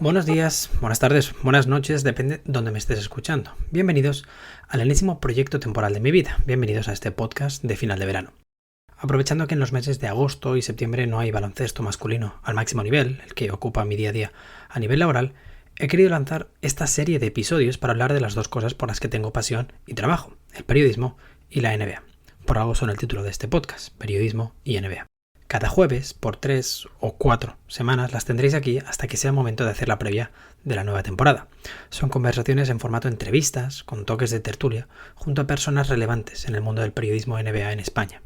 Buenos días, buenas tardes, buenas noches, depende de donde me estés escuchando. Bienvenidos al enésimo proyecto temporal de mi vida. Bienvenidos a este podcast de final de verano. Aprovechando que en los meses de agosto y septiembre no hay baloncesto masculino al máximo nivel, el que ocupa mi día a día a nivel laboral, he querido lanzar esta serie de episodios para hablar de las dos cosas por las que tengo pasión y trabajo, el periodismo y la NBA. Por algo son el título de este podcast, periodismo y NBA. Cada jueves, por 3 o 4 semanas, las tendréis aquí hasta que sea el momento de hacer la previa de la nueva temporada. Son conversaciones en formato entrevistas, con toques de tertulia, junto a personas relevantes en el mundo del periodismo NBA en España.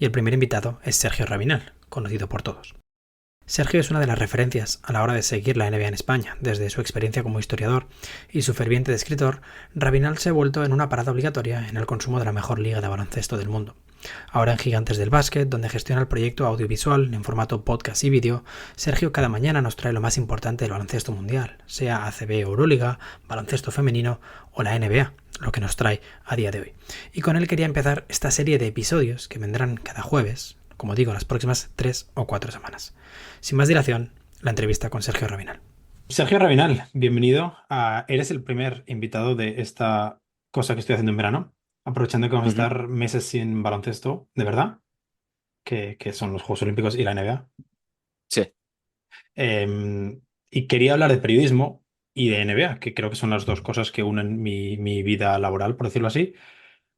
Y el primer invitado es Sergio Rabinal, conocido por todos. Sergio es una de las referencias a la hora de seguir la NBA en España. Desde su experiencia como historiador y su ferviente escritor, Rabinal se ha vuelto en una parada obligatoria en el consumo de la mejor liga de baloncesto del mundo. Ahora en Gigantes del Básquet, donde gestiona el proyecto audiovisual en formato podcast y vídeo, Sergio cada mañana nos trae lo más importante del baloncesto mundial, sea ACB o Euroliga, baloncesto femenino o la NBA, lo que nos trae a día de hoy. Y con él quería empezar esta serie de episodios que vendrán cada jueves, como digo, las próximas 3 o 4 semanas. Sin más dilación, la entrevista con Sergio Rabinal. Sergio Rabinal, bienvenido. Eres el primer invitado de esta cosa que estoy haciendo en verano, aprovechando que vamos a Ujú. estar meses sin baloncesto, de verdad, que son los Juegos Olímpicos y la NBA. Sí. Y quería hablar de periodismo y de NBA, que creo que son las dos cosas que unen mi vida laboral, por decirlo así.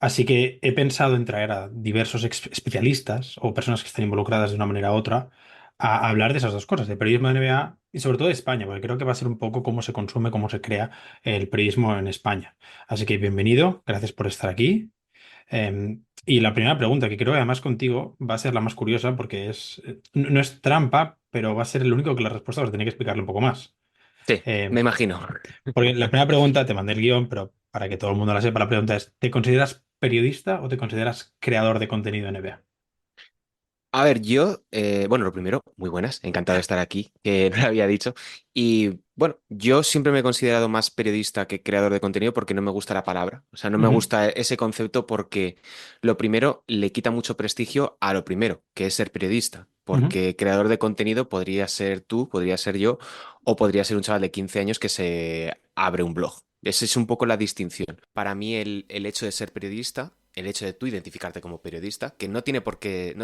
Así que he pensado en traer a diversos especialistas o personas que estén involucradas de una manera u otra a hablar de esas dos cosas, de periodismo de NBA y sobre todo de España, porque creo que va a ser un poco cómo se consume, cómo se crea el periodismo en España. Así que bienvenido, gracias por estar aquí. Y la primera pregunta, que creo que además contigo va a ser la más curiosa, porque no es trampa, pero va a ser el único que la respuesta vas a tener que explicarle un poco más. Sí, me Em, imagino. Porque la primera pregunta, te mandé el guión, pero para que todo el mundo la sepa, la pregunta es, ¿te consideras periodista o te consideras creador de contenido en NBA? A ver, bueno, lo primero, muy buenas, encantado de estar aquí, que no lo había dicho. Y bueno, yo siempre me he considerado más periodista que creador de contenido porque no me gusta la palabra. O sea, no me Ujú, gusta ese concepto porque lo primero le quita mucho prestigio a lo primero, que es ser periodista. ujú. Porque creador de contenido podría ser tú, podría ser yo, o podría ser un chaval de 15 años que se abre un blog. Esa es un poco la distinción. Para mí, el hecho de ser periodista, el hecho de tú identificarte como periodista, que no tienes por qué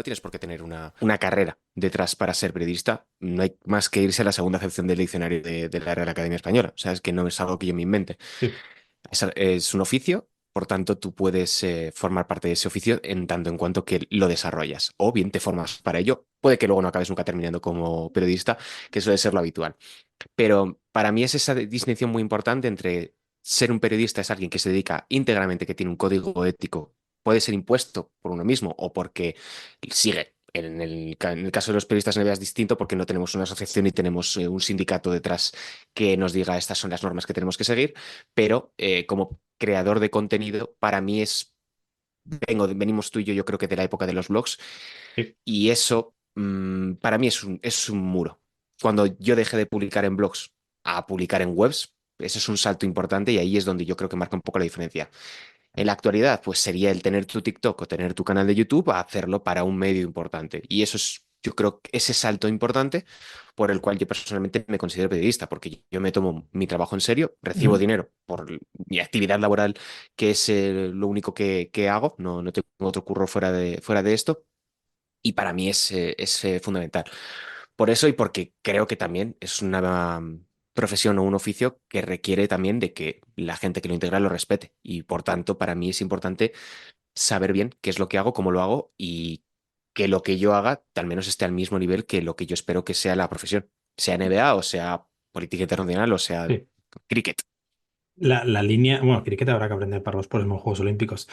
tener una carrera detrás para ser periodista, no hay más que irse a la segunda acepción del diccionario de la Real Academia Española. O sea, es que no es algo que yo me invente. Sí. Es un oficio, por tanto, tú puedes formar parte de ese oficio en tanto en cuanto que lo desarrollas, o bien te formas para ello. Puede que luego no acabes nunca terminando como periodista, que suele ser lo habitual. Pero para mí es esa distinción muy importante entre ser un periodista es alguien que se dedica íntegramente, que tiene un código ético, puede ser impuesto por uno mismo o porque sigue. En el caso de los periodistas NBA es distinto porque no tenemos una asociación y tenemos un sindicato detrás que nos diga estas son las normas que tenemos que seguir, pero como creador de contenido, para mí venimos tú y yo creo que de la época de los blogs Sí. y eso para mí es un muro. Cuando yo dejé de publicar en blogs a publicar en webs, ese es un salto importante y ahí es donde yo creo que marca un poco la diferencia. En la actualidad, pues sería el tener tu TikTok o tener tu canal de YouTube a hacerlo para un medio importante. Y eso es, yo creo, que ese salto importante por el cual yo personalmente me considero periodista, porque yo me tomo mi trabajo en serio, recibo Ujú. dinero por mi actividad laboral, que es lo único que hago, no tengo otro curro fuera de esto y para mí es fundamental. Por eso y porque creo que también es una profesión o un oficio que requiere también de que la gente que lo integra lo respete. Y por tanto, para mí es importante saber bien qué es lo que hago, cómo lo hago y que lo que yo haga al menos esté al mismo nivel que lo que yo espero que sea la profesión, sea NBA o sea política internacional o sea Sí. cricket. La línea, bueno, cricket habrá que aprender para los próximos Juegos Olímpicos.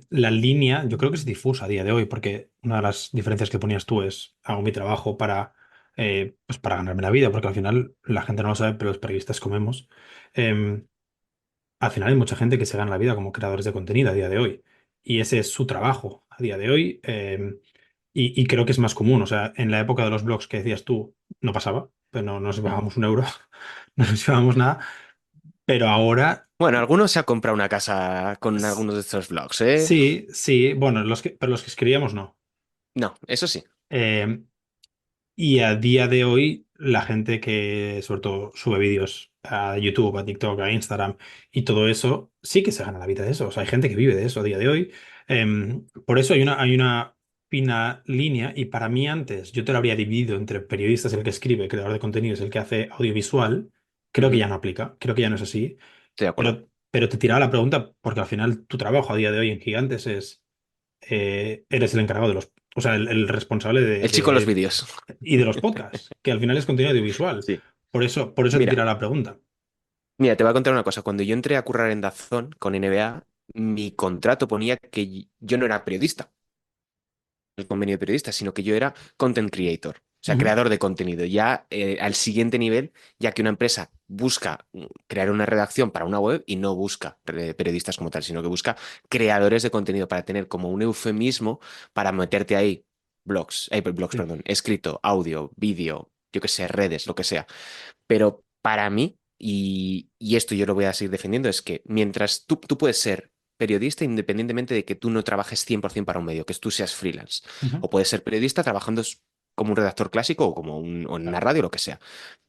La línea, yo creo que es difusa a día de hoy, porque una de las diferencias que ponías tú es, hago mi trabajo pues para ganarme la vida, porque al final la gente no lo sabe, pero los periodistas comemos. Em, Al final hay mucha gente que se gana la vida como creadores de contenido a día de hoy. Y ese es su trabajo a día de hoy. Y creo que es más común. O sea, en la época de los blogs que decías tú, no pasaba, pero no nos Ujú. llevábamos un euro, no nos llevábamos nada. Pero ahora, Bueno, algunos se ha comprado una casa con s- algunos de estos vlogs, ¿eh? sí, sí, bueno, pero los que escribíamos no. No, eso sí. Eh, Y a día de hoy, la gente que sobre todo sube vídeos a YouTube, a TikTok, a Instagram y todo eso, sí que se gana la vida de eso. O sea, hay gente que vive de eso a día de hoy. Por eso hay una fina línea y para mí antes yo te lo habría dividido entre periodista es el que escribe, creador de contenido es el que hace audiovisual. Creo que Ujú, ya no aplica, creo que ya no es así. estoy de acuerdo. Pero te tiraba la pregunta porque al final tu trabajo a día de hoy en Gigantes es, eres el encargado de los, o sea, el responsable El chico de los vídeos. y de los podcasts, que al final es contenido audiovisual. Sí. Por eso te Mira, tira la pregunta. mira, te voy a contar una cosa. Cuando yo entré a currar en Dazón con NBA, mi contrato ponía que yo no era periodista, el convenio de periodista, sino que yo era content creator, o sea, Ujú. creador de contenido. Ya al siguiente nivel, ya que una empresa busca crear una redacción para una web y no busca periodistas como tal, sino que busca creadores de contenido para tener como un eufemismo para meterte ahí blogs, Sí. perdón, escrito, audio, vídeo, yo qué sé, redes, lo que sea. Pero para mí, y esto yo lo voy a seguir defendiendo, es que mientras tú puedes ser periodista independientemente de que tú no trabajes 100% para un medio, que tú seas freelance, Ujú. o puedes ser periodista trabajando como un redactor clásico o como o en una Claro. radio, lo que sea.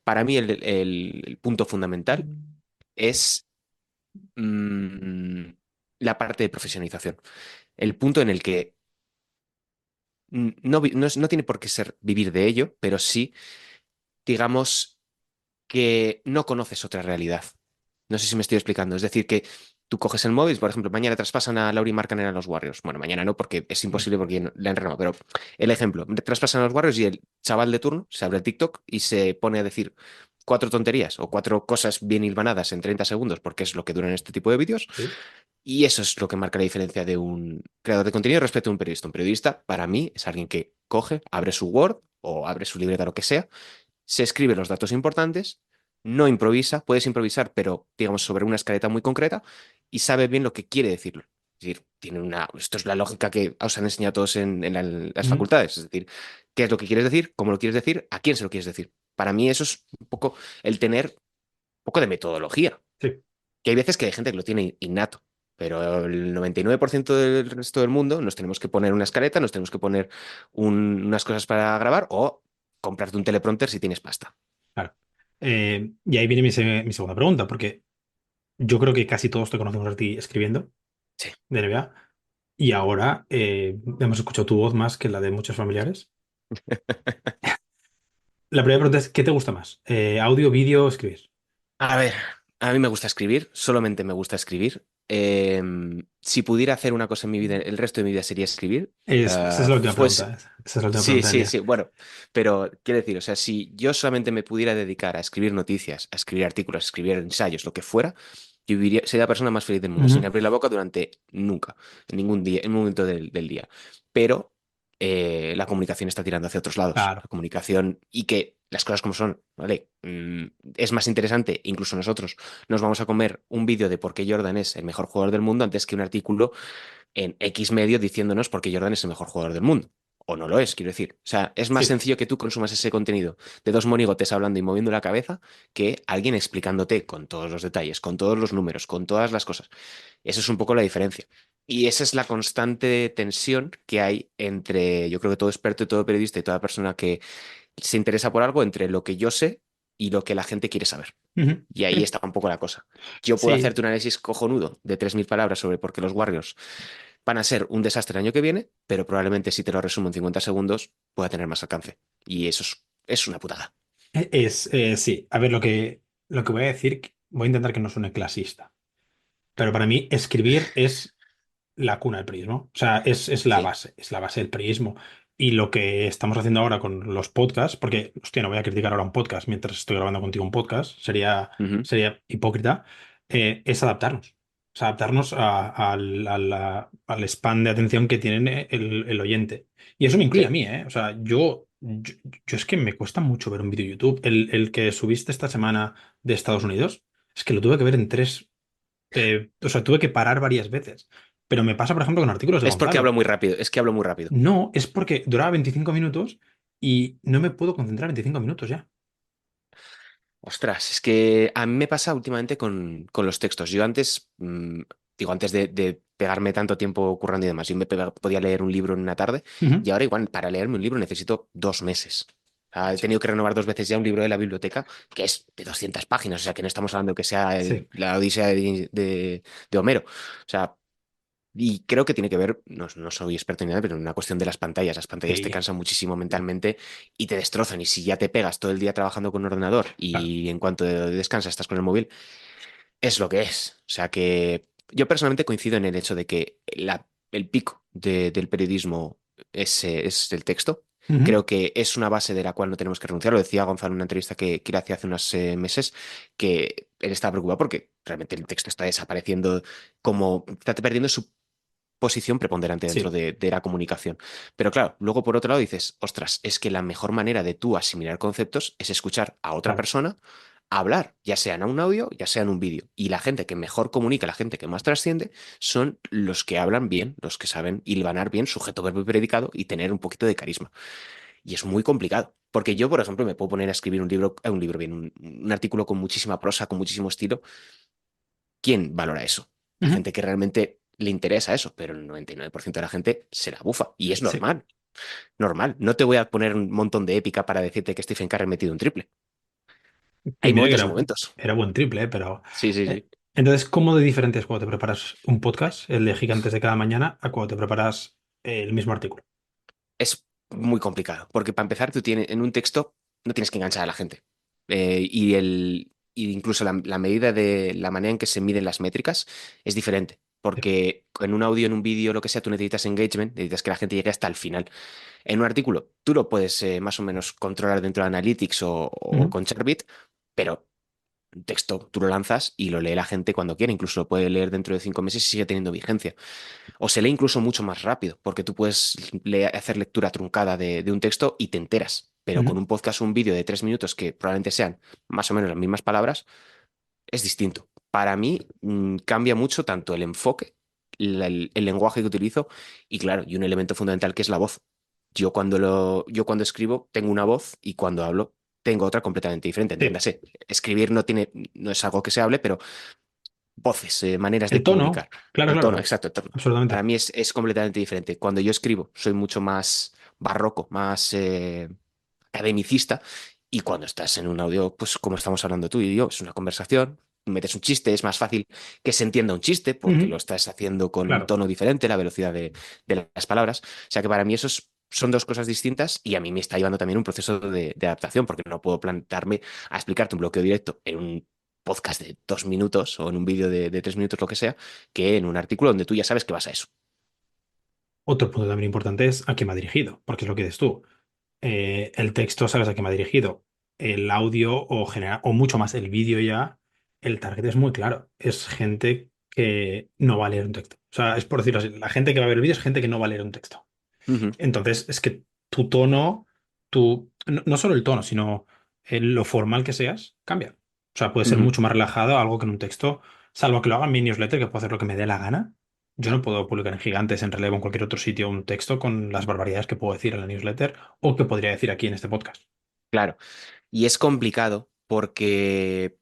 Para mí el punto fundamental es mm, la parte de profesionalización. El punto en el que no tiene por qué ser vivir de ello, pero sí, digamos, que no conoces otra realidad. No sé si me estoy explicando. Es decir, que tú coges el móvil, por ejemplo, mañana traspasan a Lauri Markkanen a los Warriors. Bueno, mañana no, porque es Mm. imposible porque le han renovado. Pero el ejemplo, traspasan a los Warriors y el chaval de turno se abre el TikTok y se pone a decir cuatro tonterías o cuatro cosas bien hilvanadas en 30 segundos, porque es lo que duran este tipo de vídeos. Sí. Y eso es lo que marca la diferencia de un creador de contenido respecto a un periodista. Un periodista, para mí, es alguien que coge, abre su Word o abre su libreta, lo que sea, se escribe los datos importantes, no improvisa, puedes improvisar, pero digamos sobre una escaleta muy concreta y sabe bien lo que quiere decirlo. Es decir, esto es la lógica que os han enseñado todos en las Ujú. facultades. Es decir, qué es lo que quieres decir, cómo lo quieres decir, a quién se lo quieres decir. Para mí eso es un poco el tener un poco de metodología. Sí. Que hay veces que hay gente que lo tiene innato, pero el 99% del resto del mundo nos tenemos que poner una escaleta, nos tenemos que poner unas cosas para grabar o comprarte un teleprompter si tienes pasta. Claro. Y ahí viene mi segunda pregunta, porque yo creo que casi todos te conocemos a ti escribiendo Sí. de NBA y ahora hemos escuchado tu voz más que la de muchos familiares. La primera pregunta es, ¿qué te gusta más? ¿Audio, vídeo, escribir? A ver, a mí me gusta escribir, solamente me gusta escribir. Si pudiera hacer una cosa en mi vida, el resto de mi vida sería escribir. Esa es la última Pues pregunta. Esa es la última sí, pregunta del sí, día. sí, bueno, pero quiero decir, o sea, si yo solamente me pudiera dedicar a escribir noticias, a escribir artículos, a escribir ensayos, lo que fuera, yo viviría, sería la persona más feliz del mundo, sin Ujú. abrir la boca durante nunca, en ningún día, en un momento del día. Pero la comunicación está tirando hacia otros lados. Claro. La comunicación y que las cosas como son, ¿vale? Es más interesante, incluso nosotros nos vamos a comer un vídeo de por qué Jordan es el mejor jugador del mundo antes que un artículo en X medio diciéndonos por qué Jordan es el mejor jugador del mundo. O no lo es, quiero decir. O sea, es más Sí. sencillo que tú consumas ese contenido de dos monigotes hablando y moviendo la cabeza que alguien explicándote con todos los detalles, con todos los números, con todas las cosas. Eso es un poco la diferencia. Y esa es la constante tensión que hay entre, yo creo que todo experto y todo periodista y toda persona que se interesa por algo, entre lo que yo sé y lo que la gente quiere saber. Ujú. Y ahí está un poco la cosa. Yo puedo Sí. hacerte un análisis cojonudo de 3.000 palabras sobre por qué los Warriors van a ser un desastre el año que viene, pero probablemente si te lo resumo en 50 segundos pueda tener más alcance. Y eso es una putada. Sí. A ver, lo que voy a decir, voy a intentar que no suene clasista, pero para mí escribir es la cuna del periodismo. O sea, Sí. es la base del periodismo. Y lo que estamos haciendo ahora con los podcasts, porque, hostia, no voy a criticar ahora un podcast mientras estoy grabando contigo un podcast, Ujú. sería hipócrita, es adaptarnos. O sea, adaptarnos al span de atención que tiene el oyente. Y eso me incluye a Sí. mí, ¿eh? O sea, yo es que me cuesta mucho ver un vídeo de YouTube. El que subiste esta semana de Estados Unidos, es que lo tuve que ver en tres, o sea, tuve que parar varias veces. Pero me pasa, por ejemplo, con artículos de Es porque hablo Gonzalo. muy rápido, es que hablo muy rápido. No, es porque duraba 25 minutos y no me puedo concentrar 25 minutos ya. Ostras, es que a mí me pasa últimamente con los textos. Yo antes, digo, antes de pegarme tanto tiempo currando y demás, yo podía leer un libro en una tarde Ujú. y ahora igual para leerme un libro necesito 2 meses. He tenido que renovar 2 veces ya un libro de la biblioteca que es de 200 páginas, o sea que no estamos hablando que sea Sí. la Odisea de Homero. O sea, y creo que tiene que ver, no soy experto en nada, pero en una cuestión de las pantallas. Las pantallas te Sí. cansan muchísimo mentalmente y te destrozan. Y si ya te pegas todo el día trabajando con un ordenador Claro. y en cuanto descansas estás con el móvil, es lo que es. O sea que yo personalmente coincido en el hecho de que el pico del periodismo es el texto. Ujú. Creo que es una base de la cual no tenemos que renunciar. Lo decía Gonzalo en una entrevista que le hacía hace unos meses, que él estaba preocupado porque realmente el texto está desapareciendo, como está perdiendo su posición preponderante dentro Sí. de la comunicación. Pero claro, luego por otro lado dices, ostras, es que la mejor manera de tú asimilar conceptos es escuchar a otra Claro. persona hablar, ya sea en un audio, ya sea en un vídeo. Y la gente que mejor comunica, la gente que más trasciende, son los que hablan bien, los que saben hilvanar bien sujeto, verbo y predicado y tener un poquito de carisma. Y es muy complicado. Porque yo, por ejemplo, me puedo poner a escribir un libro bien, un artículo con muchísima prosa, con muchísimo estilo. ¿Quién valora eso? La Ujú. gente que realmente le interesa eso, pero el 99% de la gente se la bufa. Y es Sí. normal, normal. No te voy a poner un montón de épica para decirte que Stephen Curry ha metido un triple. Y Hay mira que momentos y momentos. era buen triple, ¿eh? Pero. Sí, sí, eh, sí. entonces, ¿cómo de diferente es cuando te preparas un podcast, el de Gigantes de cada mañana, a cuando te preparas el mismo artículo? Es muy complicado, porque para empezar, tú tienes, en un texto no tienes que enganchar a la gente. Y incluso la medida de la manera en que se miden las métricas es diferente, Sí. porque en un audio, en un vídeo, lo que sea, tú necesitas engagement, necesitas que la gente llegue hasta el final. En un artículo, tú lo puedes más o menos controlar dentro de Analytics o Ujú. con Charbit, pero un texto tú lo lanzas y lo lee la gente cuando quiere, incluso lo puede leer dentro de 5 meses y sigue teniendo vigencia. O se lee incluso mucho más rápido, porque tú puedes hacer lectura truncada de un texto y te enteras. Pero con Ujú. un podcast o un vídeo de 3 minutos que probablemente sean más o menos las mismas palabras, es distinto. Para mí cambia mucho tanto el enfoque, el lenguaje que utilizo y claro, y un elemento fundamental que es la voz. Yo cuando escribo tengo una voz y cuando hablo tengo otra completamente diferente. Sí. Entiéndase, escribir no es algo que se hable, pero voces, maneras de El tono, comunicar. claro, El tono, claro, exacto, el tono. Para absolutamente. mí es completamente diferente. Cuando yo escribo, soy mucho más barroco, más academicista, y cuando estás en un audio, pues como estamos hablando tú y yo, es una conversación, metes un chiste, es más fácil que se entienda un chiste porque lo Ujú. estás haciendo con un Claro. tono diferente, la velocidad de las palabras. O sea que para mí son dos cosas distintas y a mí me está llevando también un proceso de adaptación porque no puedo plantarme a explicarte un bloqueo directo en un podcast de 2 minutos o en un vídeo de 3 minutos, lo que sea, que en un artículo donde tú ya sabes que vas a eso. Otro punto también importante es a quién va dirigido, porque es lo que dices tú. El texto sabes a quién va dirigido. El audio o mucho más el vídeo ya, el target es muy claro. Es gente que no va a leer un texto. O sea, es por decirlo así, la gente que va a ver el vídeo es gente que no va a leer un texto. Ujú, Entonces, es que tu tono, no solo el tono, sino lo formal que seas, cambia. O sea, puede ser ujú. mucho más relajado algo que en un texto, salvo que lo haga en mi newsletter, que puedo hacer lo que me dé la gana. Yo no puedo publicar en Gigantes, en Relevo, en cualquier otro sitio un texto con las barbaridades que puedo decir en la newsletter o que podría decir aquí en este podcast. Claro. Y es complicado porque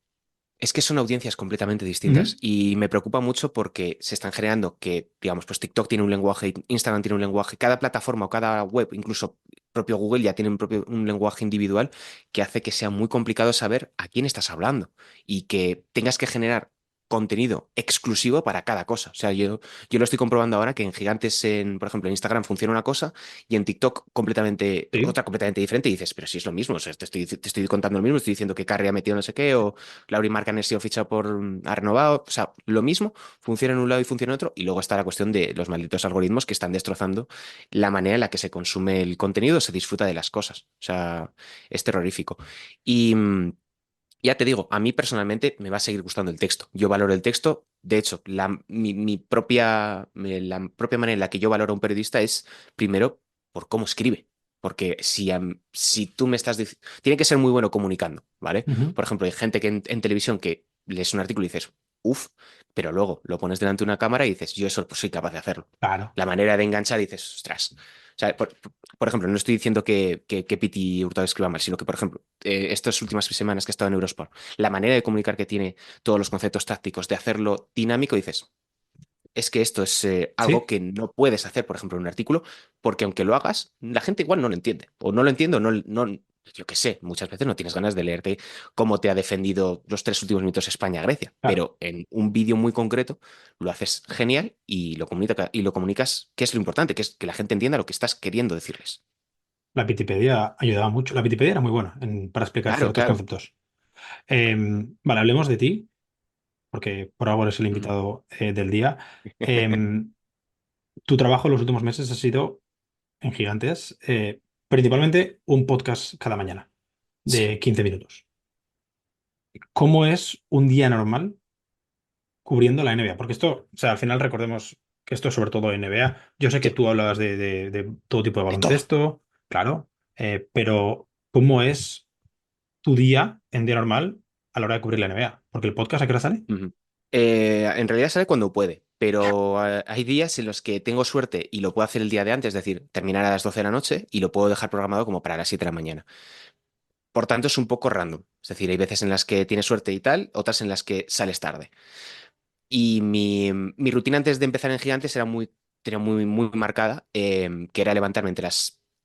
es que son audiencias completamente distintas Ujú. y me preocupa mucho porque se están generando que, digamos, pues TikTok tiene un lenguaje, Instagram tiene un lenguaje, cada plataforma o cada web, incluso propio Google ya tiene un lenguaje individual que hace que sea muy complicado saber a quién estás hablando y que tengas que generar contenido exclusivo para cada cosa. O sea, yo lo estoy comprobando ahora que en Gigantes, por ejemplo, en Instagram funciona una cosa y en TikTok Sí, otra completamente diferente y dices, pero si es lo mismo, o sea, te estoy contando lo mismo, estoy diciendo que Carrie ha metido no sé qué o Lauri Markkanen ha sido fichado ha renovado. O sea, lo mismo funciona en un lado y funciona en otro. Y luego está la cuestión de los malditos algoritmos que están destrozando la manera en la que se consume el contenido, se disfruta de las cosas. O sea, es terrorífico. Y ya te digo, a mí personalmente me va a seguir gustando el texto. Yo valoro el texto. De hecho, la propia manera en la que yo valoro a un periodista es primero por cómo escribe. Porque si tú me estás diciendo... Tiene que ser muy bueno comunicando, ¿vale? ujú. Por ejemplo, hay gente que en televisión que lees un artículo y dices, uff, pero luego lo pones delante de una cámara y dices, yo eso pues soy capaz de hacerlo. Claro. La manera de enganchar y dices, ostras. O sea, por ejemplo, no estoy diciendo que Piti Hurtado escriba mal, sino que, por ejemplo, estas últimas semanas que he estado en Eurosport, la manera de comunicar que tiene todos los conceptos tácticos, de hacerlo dinámico, dices, es que esto es algo Sí, que no puedes hacer, por ejemplo, en un artículo, porque aunque lo hagas, la gente igual no lo entiende, o no lo entiende, o no, yo qué sé, muchas veces no tienes ganas de leerte cómo te ha defendido los 3 últimos minutos España-Grecia, Claro, pero en un vídeo muy concreto lo haces genial y lo comunicas, que es lo importante, que es que la gente entienda lo que estás queriendo decirles. la Wikipedia ayudaba mucho. La Wikipedia era muy buena para explicar Claro, ciertos claro. conceptos. Vale, hablemos de ti, porque por algo eres el Ujú. invitado del día. Em, Tu trabajo en los últimos meses ha sido en Gigantes, principalmente un podcast cada mañana Sí. de 15 minutos. ¿Cómo es un día normal cubriendo la NBA? Porque esto, o sea, al final recordemos que esto es sobre todo NBA. Yo sé que Sí, tú hablabas de todo tipo de de todo. baloncesto, claro, pero ¿cómo es tu día en día normal a la hora de cubrir la NBA? Porque el podcast, ¿a qué hora sale? Ujú. En realidad sale cuando puede, pero hay días en los que tengo suerte y lo puedo hacer el día de antes, es decir, terminar a las 12 de la noche y lo puedo dejar programado como para las 7 de la mañana. Por tanto, es un poco random. Es decir, hay veces en las que tienes suerte y tal, otras en las que sales tarde. Y mi rutina antes de empezar en Gigantes tenía muy marcada, que era levantarme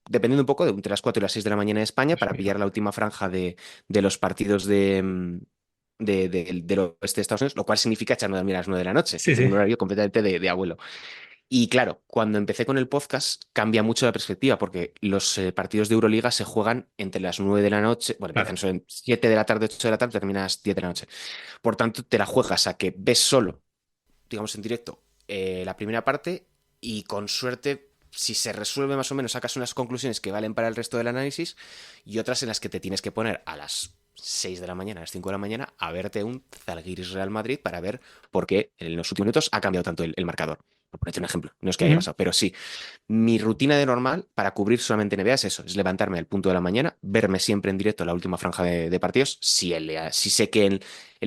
dependiendo un poco, entre las 4 y las 6 de la mañana de España Eso para pillar mismo. la última franja de los partidos del oeste de Estados Unidos, lo cual significa echarme a dormir a las 9 de la noche, que Sí, tengo sí. un horario completamente de abuelo. Y claro, cuando empecé con el podcast cambia mucho la perspectiva porque los partidos de Euroliga se juegan entre las 9 de la noche, bueno, empiezan Claro. son 7 de la tarde, 8 de la tarde, terminas 10 de la noche. Por tanto, te la juegas a que ves solo, digamos en directo, la primera parte y con suerte, si se resuelve más o menos, sacas unas conclusiones que valen para el resto del análisis y otras en las que te tienes que poner a las 6 de la mañana, a las 5 de la mañana, a verte un Zalgiris Real Madrid para ver por qué en los últimos minutos ha cambiado tanto el marcador. Por ponerte un ejemplo, no es que haya Ujú. pasado, pero sí. Mi rutina de normal para cubrir solamente NBA es eso, es levantarme al punto de la mañana, verme siempre en directo la última franja de partidos. Si sé que en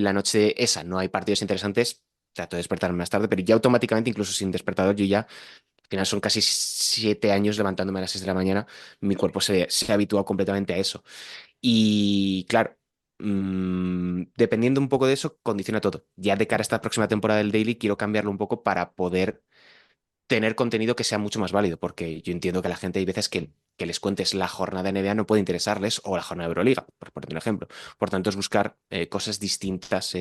la noche esa no hay partidos interesantes, trato de despertarme más tarde, pero ya automáticamente, incluso sin despertador, yo ya, al final son casi 7 años levantándome a las 6 de la mañana, mi cuerpo se ha habituado completamente a eso. Y claro, dependiendo un poco de eso, condiciona todo. Ya de cara a esta próxima temporada del Daily, quiero cambiarlo un poco para poder tener contenido que sea mucho más válido, porque yo entiendo que a la gente hay veces que les cuentes la jornada de NBA no puede interesarles o la jornada de Euroliga, por ponerte un ejemplo. Por tanto, es buscar cosas distintas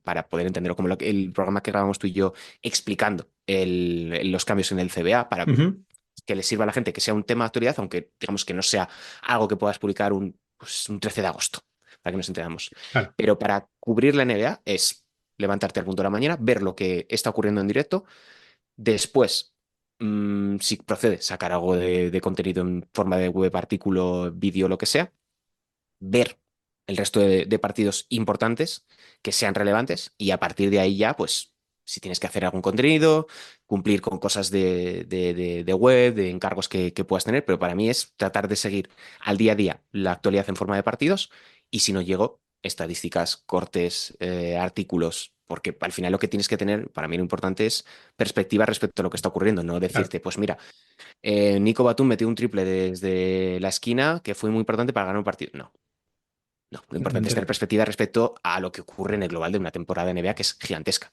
para poder entender, como el programa que grabamos tú y yo explicando los cambios en el CBA, para Ujú. que le sirva a la gente, que sea un tema de actualidad, aunque digamos que no sea algo que puedas publicar un 13 de agosto, para que nos entendamos. Claro. Pero para cubrir la NBA es levantarte al punto de la mañana, ver lo que está ocurriendo en directo. Después, si procede, sacar algo de contenido en forma de web, artículo, vídeo, lo que sea, ver el resto de partidos importantes que sean relevantes y a partir de ahí ya, pues, si tienes que hacer algún contenido, cumplir con cosas de web, de encargos que puedas tener, pero para mí es tratar de seguir al día a día la actualidad en forma de partidos y si no llego, estadísticas, cortes, artículos, porque al final lo que tienes que tener, para mí lo importante es perspectiva respecto a lo que está ocurriendo, no Claro. decirte, pues mira, Nico Batum metió un triple desde la esquina que fue muy importante para ganar un partido. No, no, lo importante es tener perspectiva respecto a lo que ocurre en el global de una temporada de NBA que es gigantesca.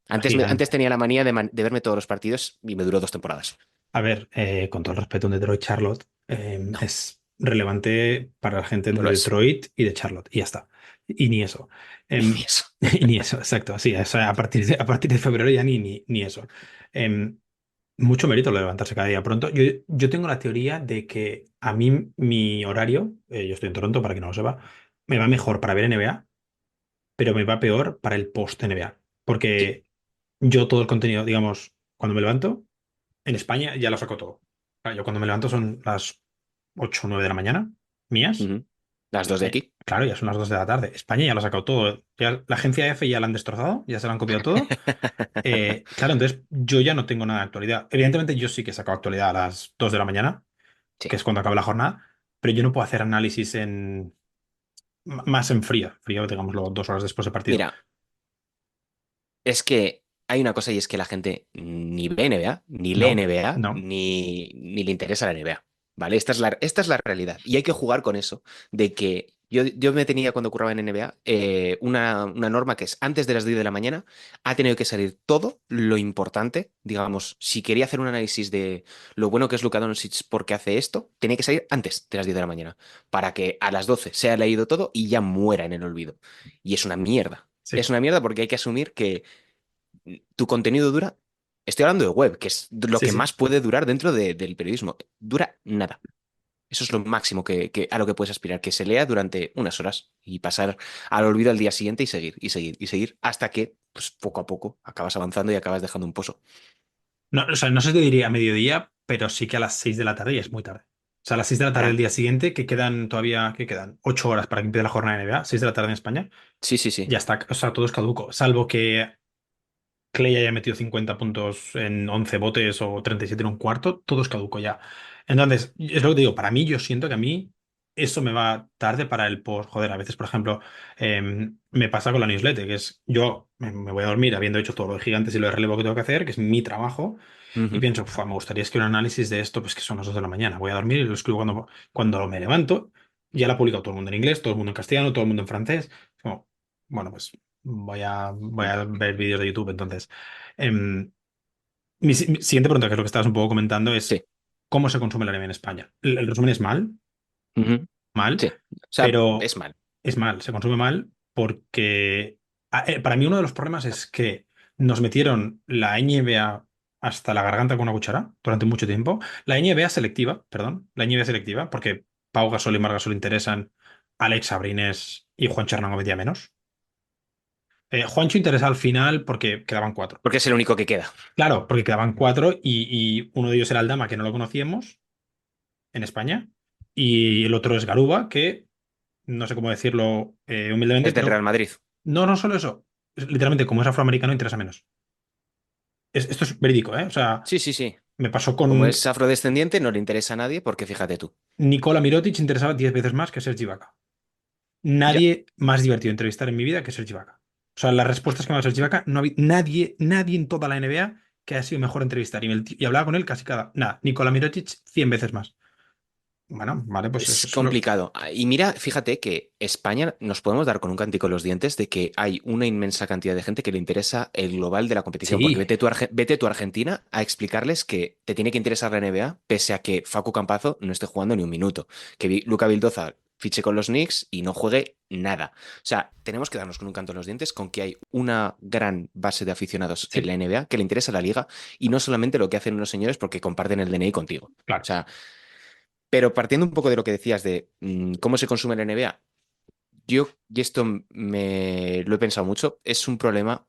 Antes Gigante. tenía la manía de verme todos los partidos y me duró 2 temporadas. A ver, con todo el respeto, un Detroit Charlotte No, es relevante para la gente no de lo es. Detroit y de Charlotte, y ya está. Y ni eso. Ni Em, eso. y ni eso, exacto. Sí, o sea, a partir de febrero ya ni eso. Em, Mucho mérito lo de levantarse cada día pronto. Yo tengo la teoría de que a mí mi horario, yo estoy en Toronto para que no lo sepa, me va mejor para ver NBA, pero me va peor para el post NBA. Sí. Porque yo todo el contenido, digamos, cuando me levanto, en España ya lo saco todo. Claro, yo cuando me levanto son las 8 o 9 de la mañana, mías. Ujú. Las dos de aquí. Claro, ya son las 2 de la tarde. España ya lo ha sacado todo. Ya, la agencia F ya la han destrozado, ya se la han copiado todo. Claro, entonces yo ya no tengo nada de actualidad. Evidentemente yo sí que he sacado actualidad a las 2 de la mañana, Sí. que es cuando acaba la jornada, pero yo no puedo hacer análisis más en frío, frío, digámoslo, 2 horas después del partido. Mira, es que hay una cosa y es que la gente ni ve NBA, ni lee No, NBA, no. ni le interesa la NBA. ¿Vale? Esta es la realidad. Y hay que jugar con eso, de que Yo me tenía cuando curraba en NBA una norma que es antes de las 10 de la mañana ha tenido que salir todo lo importante. Digamos, si quería hacer un análisis de lo bueno que es Luka Doncic porque hace esto, tenía que salir antes de las 10 de la mañana para que a las 12 se haya leído todo y ya muera en el olvido. Y es una mierda. Sí, Es una mierda porque hay que asumir que tu contenido dura. Estoy hablando de web, que es lo sí, que sí. más puede durar dentro del periodismo. Dura nada. Eso es lo máximo a lo que puedes aspirar, que se lea durante unas horas y pasar al olvido al día siguiente y seguir, y seguir, y seguir, hasta que, pues, poco a poco acabas avanzando y acabas dejando un pozo. No, o sea, no sé si te diría a mediodía, pero sí que a las 6 de la tarde ya es muy tarde. O sea, a las 6 de la tarde del Para... día siguiente, que quedan todavía, que quedan 8 horas para que empiece la jornada de NBA, 6 de la tarde en España, Sí, sí, sí. ya está, o sea, todo es caduco, salvo que Clay haya metido 50 puntos en 11 botes o 37 en un cuarto, todo es caduco ya. Entonces, es lo que te digo, para mí yo siento que a mí eso me va tarde para el post. Joder, a veces, por ejemplo, me pasa con la newsletter, que es yo me voy a dormir habiendo hecho todo lo de gigantes y lo de relevo que tengo que hacer, que es mi trabajo, y Ujú. pienso, "Fua, me gustaría escribir un análisis de esto, pues que son las 2 de la mañana. Voy a dormir y lo escribo cuando me levanto. Ya lo ha publicado todo el mundo en inglés, todo el mundo en castellano, todo el mundo en francés. Es como, bueno, pues voy a ver vídeos de YouTube entonces. Em, mi siguiente pregunta, que es lo que estabas un poco comentando, es Sí. ¿cómo se consume el anime en España? El resumen es Ujú. mal, Sí. O sea, pero es mal. es mal, se consume mal porque para mí uno de los problemas es que nos metieron la NBA hasta la garganta con una cuchara durante mucho tiempo. La NBA selectiva, perdón, la NBA selectiva, porque Pau Gasol y Marc Gasol interesan, Alex Abrines y Juan Hernán metía menos. Juancho interesa al final porque quedaban cuatro. Porque es el único que queda. Claro, porque quedaban cuatro y uno de ellos era Aldama, que no lo conocíamos en España, y el otro es Garuba, que no sé cómo decirlo humildemente, Es del pero Real Madrid. no solo eso. Literalmente, como es afroamericano, interesa menos. Esto es verídico, ¿eh? O sea, Sí, sí, sí. me pasó Como con es afrodescendiente, no le interesa a nadie porque fíjate tú. Nikola Mirotic, interesaba 10 veces más que Sergi Vaca. Ya. Nadie más divertido entrevistar en mi vida que Sergi Vaca. O sea, las respuestas que me ha dado Sergi Vaca, no había nadie en toda la NBA que haya sido mejor entrevistar. Y hablaba con él casi cada. Nada, Nikola Mirotic, 100 veces más. Bueno, vale, pues eso Es es lo. complicado. Y mira, fíjate que España nos podemos dar con un cántico en los dientes de que hay una inmensa cantidad de gente que le interesa el global de la competición. Porque Sí, vete tú a Argentina a explicarles que te tiene que interesar la NBA, pese a que Facu Campazo no esté jugando ni un minuto. Que Luca Vildoza fiche con los Knicks y no juegue nada. O sea, tenemos que darnos con un canto en los dientes con que hay una gran base de aficionados en sí, la NBA que le interesa la liga y no solamente lo que hacen unos señores porque comparten el DNI contigo. O claro. sea, pero partiendo un poco de lo que decías de cómo se consume la NBA, yo, y esto me lo he pensado mucho, es un problema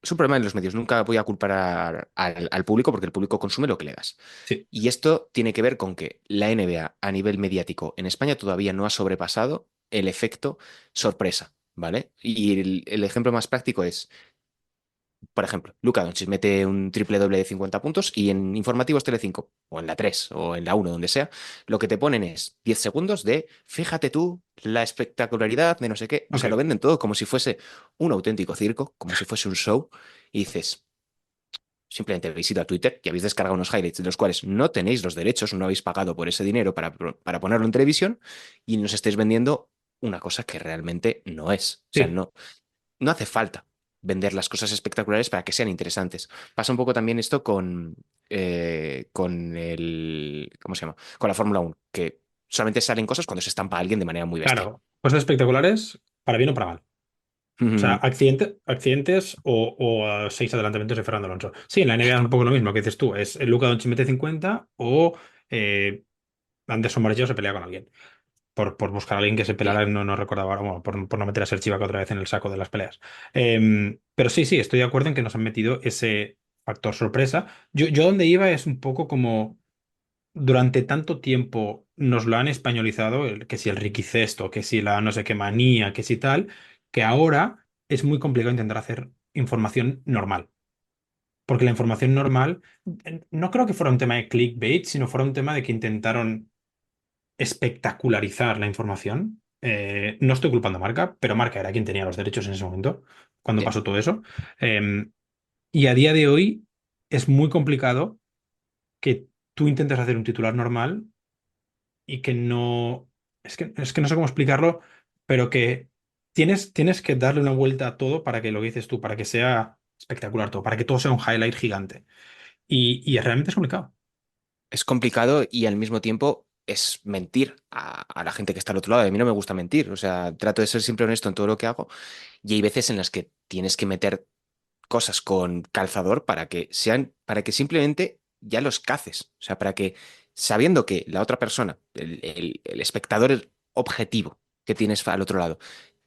en los medios. Nunca voy a culpar al público porque el público consume lo que le das. Sí, Y esto tiene que ver con que la NBA a nivel mediático en España todavía no ha sobrepasado el efecto sorpresa, ¿vale? Y el ejemplo más práctico es por ejemplo, Luka Doncic mete un triple doble de 50 puntos y en informativos Telecinco, o en la 3 o en la uno donde sea, lo que te ponen es 10 segundos de, fíjate tú, la espectacularidad de no sé qué. O sea, lo ok. venden todo como si fuese un auténtico circo, como si fuese un show, y dices, simplemente visita Twitter y habéis descargado unos highlights de los cuales no tenéis los derechos, no habéis pagado por ese dinero para ponerlo en televisión y nos estáis vendiendo una cosa que realmente no es. O sea, Sí, no hace falta vender las cosas espectaculares para que sean interesantes. Pasa un poco también esto con ¿cómo se llama? Con la Fórmula 1, que solamente salen cosas cuando se estampa a alguien de manera muy bestia. claro. Cosas espectaculares, para bien o para mal. O sea, accidentes o 6 adelantamientos de Fernando Alonso. Sí, en la NBA es un poco lo mismo que dices tú. Es el Luka Doncic mete 50 o Anderson Varejao se pelea con alguien. Por buscar a alguien que se Sí, pelara, no recordaba ahora, bueno, por no meter a Serge Ibaka otra vez en el saco de las peleas. Pero sí, sí, estoy de acuerdo en que nos han metido ese factor sorpresa. Yo donde iba es un poco como durante tanto tiempo nos lo han españolizado, que si el riquicesto, que si la no sé qué manía, que si tal, que ahora es muy complicado intentar hacer información normal. Porque la información normal, no creo que fuera un tema de clickbait, sino fuera un tema de que intentaron espectacularizar la información. No estoy culpando a Marca, pero Marca era quien tenía los derechos en ese momento, cuando sí. pasó todo eso. Y a día de hoy es muy complicado que tú intentes hacer un titular normal y que no. Es que no sé cómo explicarlo, pero que tienes que darle una vuelta a todo para que lo que dices tú, para que sea espectacular todo, para que todo sea un highlight gigante. Y realmente es complicado. Es complicado y al mismo tiempo es mentir a la gente que está al otro lado. A mí no me gusta mentir, o sea, trato de ser siempre honesto en todo lo que hago y hay veces en las que tienes que meter cosas con calzador para que simplemente ya los caces. O sea, para que, sabiendo que la otra persona, el espectador objetivo que tienes al otro lado,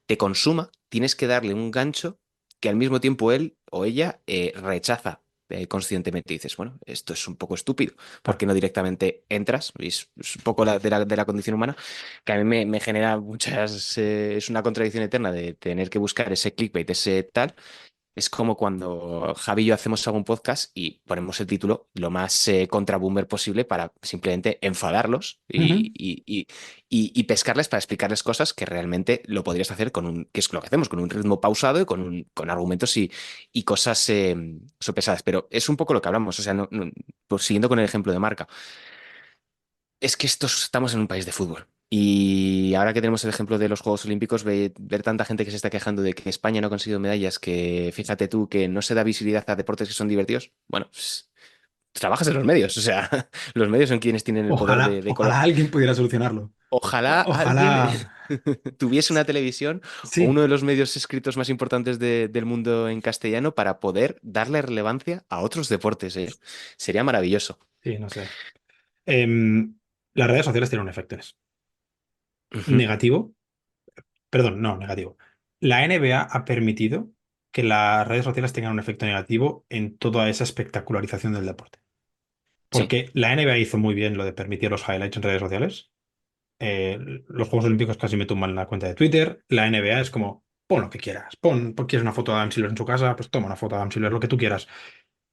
te consuma, tienes que darle un gancho que al mismo tiempo él o ella rechaza conscientemente. Y dices, bueno, esto es un poco estúpido, ¿por Claro. qué no directamente entras? Y es un poco de la condición humana que a mí me genera muchas... es una contradicción eterna de tener que buscar ese clickbait, ese tal, es como cuando Javi y yo hacemos algún podcast y ponemos el título lo más contra boomer posible para simplemente enfadarlos Ujú. y pescarles para explicarles cosas que realmente lo podrías hacer que es lo que hacemos, con un ritmo pausado y con argumentos y cosas sopesadas. Pero es un poco lo que hablamos, o sea, pues siguiendo con el ejemplo de marca, es que estamos en un país de fútbol. Y ahora que tenemos el ejemplo de los Juegos Olímpicos, ver tanta gente que se está quejando de que España no ha conseguido medallas, que fíjate tú que no se da visibilidad a deportes que son divertidos, bueno, pues, trabajas en los medios, o sea, los medios son quienes tienen el poder Ojalá, de ojalá alguien pudiera solucionarlo. Ojalá alguien Ojalá. tuviese una televisión o uno Sí, de los medios escritos más importantes del mundo en castellano para poder darle relevancia a otros deportes, ¿eh? Sería maravilloso. sí, no sé. Em, las redes sociales tienen un efecto en eso. Ujú. Negativo, perdón, no, negativo. La NBA ha permitido que las redes sociales tengan un efecto negativo en toda esa espectacularización del deporte. Sí. Porque la NBA hizo muy bien lo de permitir los highlights en redes sociales. Eh, los Juegos Olímpicos casi me tumban la cuenta de Twitter. La NBA es como, pon lo que quieras. ¿Quieres una foto de Adam Silver en su casa? Pues toma una foto de Adam Silver, lo que tú quieras.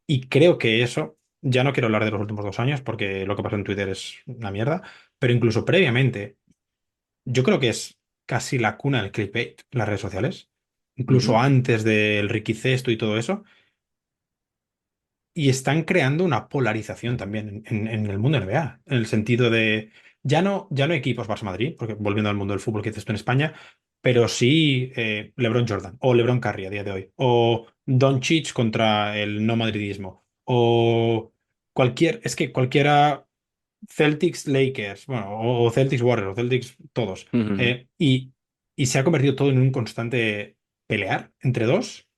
Y creo que eso, ya no quiero hablar de los últimos 2 años porque lo que pasó en Twitter es una mierda, pero incluso previamente, yo creo que es casi la cuna del clickbait, las redes sociales, incluso Ujú. antes del Ricky Cesto y todo eso, y están creando una polarización también en el mundo NBA, en el sentido de, ya no equipos Barça-Madrid, porque volviendo al mundo del fútbol que dices tú en España, pero sí LeBron Jordan o LeBron Curry a día de hoy, o Doncic contra el no madridismo, o es que cualquiera Celtics Lakers, bueno, o Celtics Warriors, o Celtics todos, Ujú. y se ha convertido todo en un constante pelear entre dos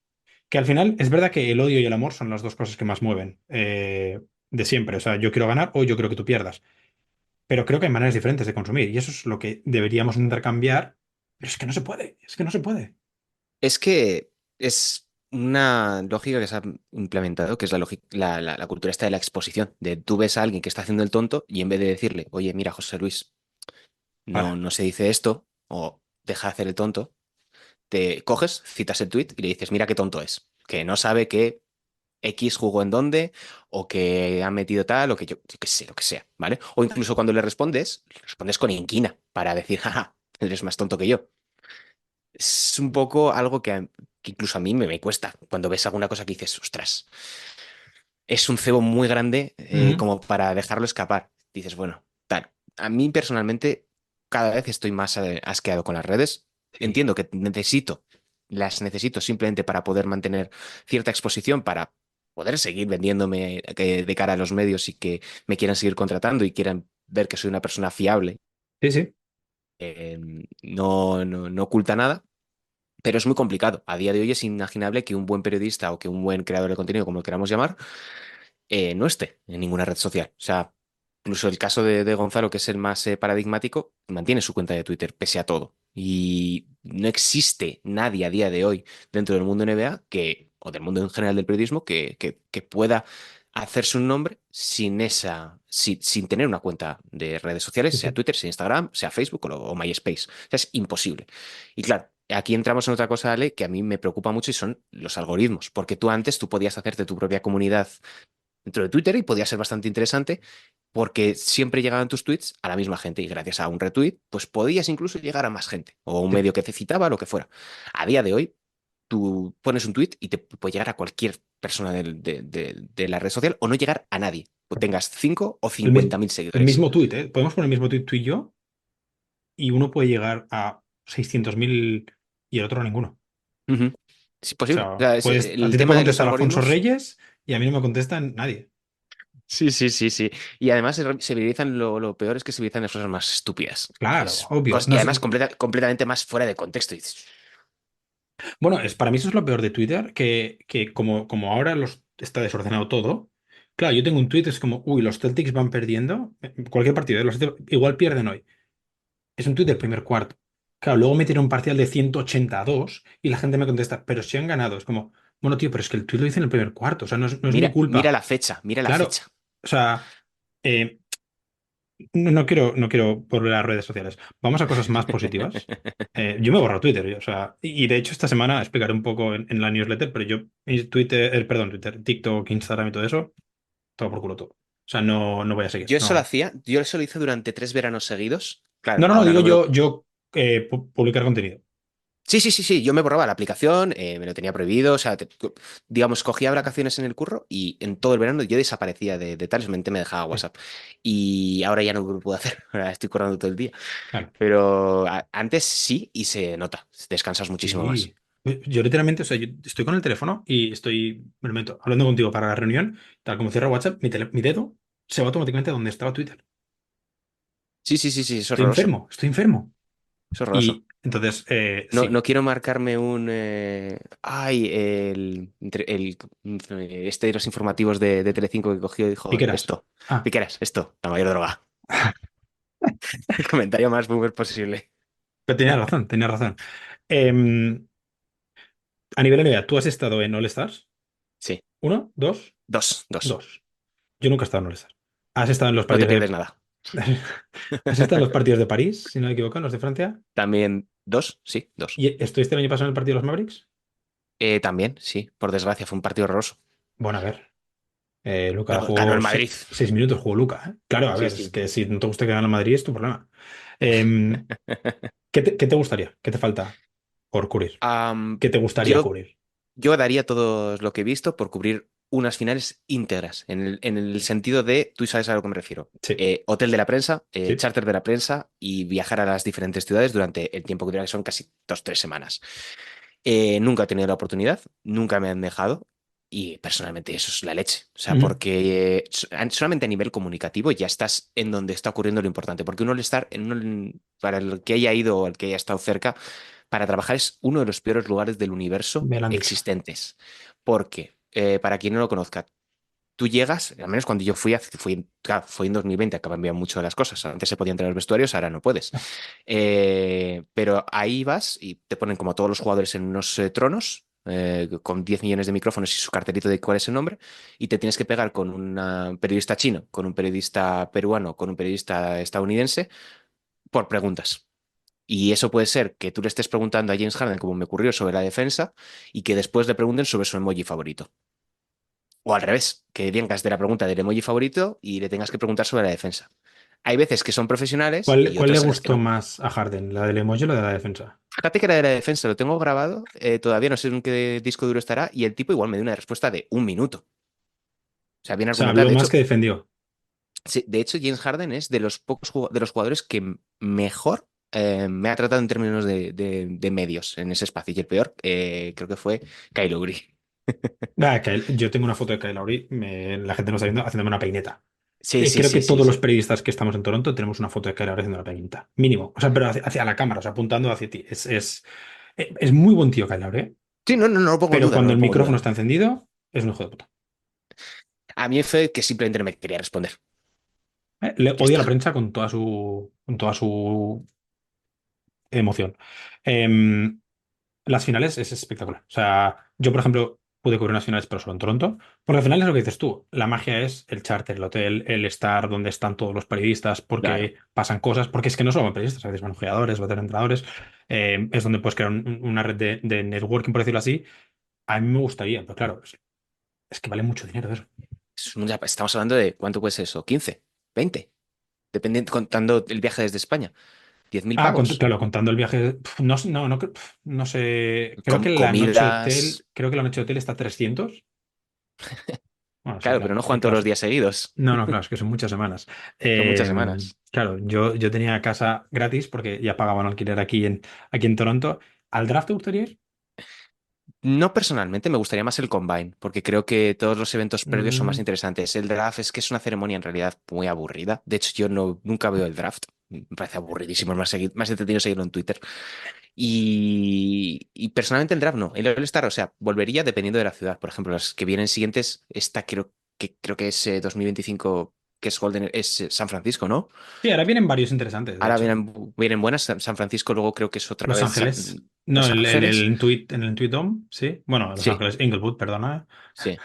que al final es verdad que el odio y el amor son las dos cosas que más mueven de siempre. O sea, yo quiero ganar o yo quiero que tú pierdas. Pero creo que hay maneras diferentes de consumir y eso es lo que deberíamos intercambiar. Pero es que no se puede, es que no se puede. Es que es una lógica que se ha implementado, que es la cultura esta de la exposición, de tú ves a alguien que está haciendo el tonto y en vez de decirle, oye, mira, José Luis, Para. no se dice esto, o deja de hacer el tonto, te coges, citas el tweet y le dices, mira qué tonto es, que no sabe que X jugó en dónde, o que ha metido tal, o que yo qué sé, lo que sea, ¿vale? O incluso cuando le respondes con inquina para decir, jaja, eres más tonto que yo. Es un poco algo que incluso a mí me cuesta cuando ves alguna cosa que dices, ostras, es un cebo muy grande Ujú. como para dejarlo escapar. Dices, bueno, tal. A mí personalmente cada vez estoy más asqueado con las redes. Sí. Entiendo que las necesito simplemente para poder mantener cierta exposición, para poder seguir vendiéndome de cara a los medios y que me quieran seguir contratando y quieran ver que soy una persona fiable. Sí, sí. eh, no oculta nada. Pero es muy complicado. A día de hoy es inimaginable que un buen periodista o que un buen creador de contenido, como lo queramos llamar, no esté en ninguna red social. O sea, incluso el caso de Gonzalo, que es el más paradigmático, mantiene su cuenta de Twitter pese a todo. Y no existe nadie a día de hoy dentro del mundo NBA o del mundo en general del periodismo que pueda hacerse un nombre sin tener una cuenta de redes sociales, Sí, sea sí. Twitter, sea Instagram, sea Facebook o MySpace. O sea, es imposible. Y claro, aquí entramos en otra cosa, Ale, que a mí me preocupa mucho y son los algoritmos, porque tú podías hacerte tu propia comunidad dentro de Twitter y podía ser bastante interesante porque siempre llegaban tus tweets a la misma gente y gracias a un retweet, pues podías incluso llegar a más gente o un Sí. medio que te citaba, lo que fuera. A día de hoy, tú pones un tweet y te puede llegar a cualquier persona de la red social o no llegar a nadie, o tengas 5 o El mismo, 50.000 el seguidores. mismo tuit, ¿eh? Podemos poner el mismo tuit tú y yo y uno puede llegar a 600.000 y el otro ninguno. Ujú. Sí, O posible. O sea, sea, a el ti te puede tema de los contestar Alfonso algoritmos. Reyes y a mí no me contesta nadie. Sí, sí, sí, sí. Y además se viralizan, lo peor es que se viralizan las cosas más estúpidas. Claro, obvio. Y No además sé. completamente más fuera de contexto. Y dices, Bueno, para mí eso es lo peor de Twitter, que como ahora está desordenado todo, claro, yo tengo un tweet, es como, uy, los Celtics van perdiendo, cualquier partido, igual pierden hoy. Es un tweet del primer cuarto. Claro, luego me tiene un parcial de 182 y la gente me contesta, pero si han ganado. Es como, bueno, tío, pero es que el tweet lo hice en el primer cuarto, o sea, no es mi mira culpa. la fecha, mira la Claro, fecha. o sea, eh, no quiero volver a las redes sociales. Vamos a cosas más positivas. Yo me he borrado Twitter, o sea, y de hecho esta semana explicaré un poco en la newsletter, pero yo, Twitter, perdón, Twitter, TikTok, Instagram y todo eso, todo por culo todo. O sea, no voy a seguir. No, Yo eso lo hice durante 3 veranos seguidos. Claro, no, ahora digo no me lo. yo publicar contenido. Sí, sí, sí, sí, yo me borraba la aplicación, me lo tenía prohibido, o sea, digamos, cogía vacaciones en el curro y en todo el verano yo desaparecía de tal, solamente me dejaba Sí, WhatsApp. Y ahora ya no lo puedo hacer, ahora estoy currando todo el día. claro. Pero antes sí y se nota, descansas muchísimo más. Sí. Yo literalmente, o sea, yo estoy con el teléfono y me lo meto hablando contigo para la reunión, tal como cierro WhatsApp, mi dedo se va automáticamente a donde estaba Twitter. Sí, sí, sí, sí, es Estoy horroroso, enfermo, estoy enfermo. es horroroso. Y entonces, No, sí. no quiero marcarme ay, este de los informativos de Telecinco que cogió y dijo, Piqueras. esto, Ah, piqueras, esto, la mayor droga. El comentario más boomer posible. pero tenía razón, tenía razón. Em, a nivel NBA, ¿tú has estado en All Stars? Sí, ¿Uno? ¿Dos? dos, dos. Dos. Yo nunca he estado en All Stars. ¿Has estado en los No te partidos pierdes de... nada. ¿Has estado en los partidos de París, si no me equivoco, en los de Francia? También, dos, sí, dos. ¿Y estuviste el año pasado en el partido de los Mavericks? También, sí, por desgracia, fue un partido horroroso. Bueno, a ver. Luka Pero ganó jugó el Madrid. 6 minutos, jugó Luka, ¿eh? Claro, a Sí, ver, es sí. que si no te gusta que gane el Madrid es tu problema. Em, ¿qué te gustaría? ¿Qué te falta por cubrir? Am, ¿Qué te gustaría yo cubrir? Yo daría todo lo que he visto por cubrir unas finales íntegras, en el sentido de, tú sabes a lo que me refiero, Sí, hotel de la prensa, sí. charter de la prensa y viajar a las diferentes ciudades durante el tiempo que dura, que son casi 2, 3 semanas. Nunca he tenido la oportunidad, nunca me han dejado y personalmente eso es la leche. O sea, Ujú. porque solamente a nivel comunicativo ya estás en donde está ocurriendo lo importante, porque uno al estar para el que haya ido o el que haya estado cerca, para trabajar es uno de los peores lugares del universo Me lo han dicho. existentes. Porque, para quien no lo conozca, tú llegas, al menos cuando yo claro, fue en 2020, que cambiado mucho las cosas. Antes se podían entrar los vestuarios, ahora no puedes. Pero ahí vas y te ponen como a todos los jugadores en unos tronos. Con 10 millones de micrófonos y su cartelito de cuál es el nombre, y te tienes que pegar con un periodista chino, con un periodista peruano, con un periodista estadounidense, por preguntas. Y eso puede ser que tú le estés preguntando a James Harden, como me ocurrió, sobre la defensa, y que después le pregunten sobre su emoji favorito. O al revés, que vengas de la pregunta del emoji favorito y le tengas que preguntar sobre la defensa. Hay veces que son profesionales ¿Cuál, y cuál le otras en las que gustó no. más a Harden? ¿La del emoji o la de la defensa? Fíjate que la de la defensa lo tengo grabado, todavía no sé en qué disco duro estará, y el tipo igual me dio una respuesta de 1 minuto. O sea, bien O sea, argumentada. habló De más hecho, que defendió. sí, de hecho, James Harden es de los pocos de los jugadores que mejor me ha tratado en términos de medios en ese espacio. Y el peor, creo que fue Kyle Lowry. Yo tengo una foto de Kyle Lowry, la gente no está viendo, haciéndome una peineta. Sí, sí, Creo que sí, sí, todos los sí. periodistas que estamos en Toronto tenemos una foto de Kyle Lowry haciendo la peineta. Mínimo. O sea, pero hacia la cámara, o sea, apuntando hacia ti. Es muy buen tío Kyle Lowry, ¿eh? Sí, no, no, no lo pongo en Pero duda, no cuando lo el pongo en micrófono duda. está encendido, es un hijo de puta. A mí fue que simplemente no me quería responder. Le Ya odia a la está. prensa con toda su emoción. Em, las finales es espectacular. O sea, yo, por ejemplo, pude cubrir unas finales, pero solo en Toronto. Porque al final es lo que dices tú. La magia es el charter, el hotel, el estar donde están todos los periodistas, Claro. porque pasan cosas. Porque es que no solo van periodistas, a veces van jugadores, van a tener entrenadores. Es donde puedes crear una red de networking, por decirlo así. A mí me gustaría, pero claro, es que vale mucho dinero eso. Estamos hablando de cuánto puede ser eso, 15, 20, dependiendo, contando el viaje desde España. 10.000 pavos. Claro, contando el viaje, no, no sé, creo que la noche Comidas. hotel, creo que la noche hotel está a 300. Bueno, sí, Claro, claro, pero no es que juegan todos los claro. días seguidos. No, no, claro, es que son muchas semanas. Son muchas semanas. Claro, yo tenía casa gratis porque ya pagaban alquiler aquí en Toronto. ¿Al draft te gustaría ir? No personalmente, me gustaría más el Combine, porque creo que todos los eventos previos son más Mm, interesantes. El draft es que es una ceremonia en realidad muy aburrida. De hecho, yo nunca veo el draft. Me parece aburridísimo, es más entretenido seguirlo en Twitter. Y personalmente el draft no. El All-Star, o sea, volvería dependiendo de la ciudad. Por ejemplo, las que vienen siguientes, esta creo que es 2025, que es Golden, es San Francisco, ¿no? sí, ahora vienen varios interesantes, de Ahora hecho. vienen buenas. San Francisco, luego creo que es otra Los vez Ángeles. No, Los en Ángeles. el en el Dome, sí. Bueno, Los Sí, Ángeles, Inglewood, perdona. sí.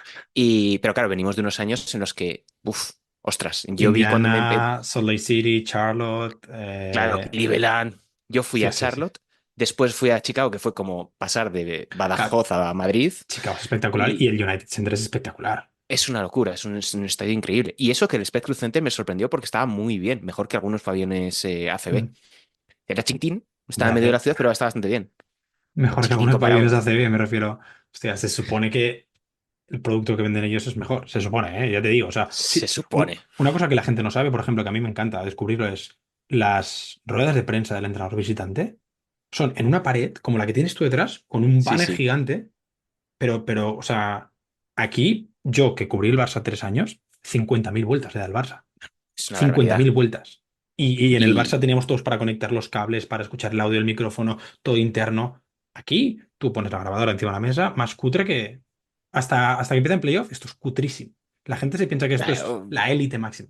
Pero claro, venimos de unos años en los que, uff, ostras, yo vi cuando Indiana, Salt Lake City, Charlotte. claro, Cleveland, yo fui Sí, a sí, sí. Charlotte, después fui a Chicago, que fue como pasar de Claro, Badajoz a Madrid, Chicago es espectacular y y el United Center es espectacular. es una locura, es un estadio increíble. Y eso que el Spectrum Center me sorprendió porque estaba muy bien, mejor que algunos pabellones ACB. Mm. Era chiquitín, estaba en Ya, medio de la pero ciudad, pero estaba bastante bien. mejor que Chiquitín algunos comparado. pabellones de ACB, me refiero. Hostia, se supone que el producto que venden ellos es mejor. Se supone, ¿eh? Ya te digo. O sea, Se sí, supone. una cosa que la gente no sabe, por ejemplo, que a mí me encanta descubrirlo es las ruedas de prensa del entrenador visitante son en una pared como la que tienes tú detrás, con un Sí, banner sí, gigante. Pero, o sea, aquí yo que cubrí el Barça 3 años, 50.000 vueltas le da el Barça. es una cincuenta barbaridad. mil vueltas. Y en el Y Barça teníamos todos para conectar los cables, para escuchar el audio del micrófono, todo interno. Aquí tú pones la grabadora encima de la mesa, más cutre que... Hasta que empieza en playoff, esto es cutrísimo. La gente se piensa que esto es eh, la élite máxima.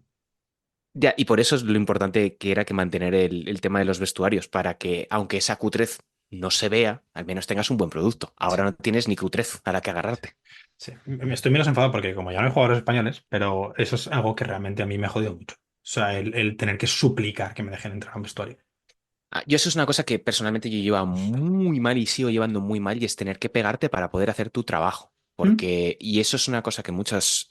ya, y por eso es lo importante que era que mantener el tema de los vestuarios, para que, aunque esa cutrez no se vea, al menos tengas un buen producto. Sí, Ahora no tienes ni cutrez a la que agarrarte. sí. Me estoy menos enfadado porque como ya no hay jugadores españoles, pero eso es algo que realmente a mí me ha jodido mucho. O sea, el tener que suplicar que me dejen entrar a un vestuario. Yo eso es una cosa que personalmente yo llevo muy mal y sigo llevando muy mal, y es tener que pegarte para poder hacer tu trabajo. ¿Mm? Y eso es una cosa que muchas...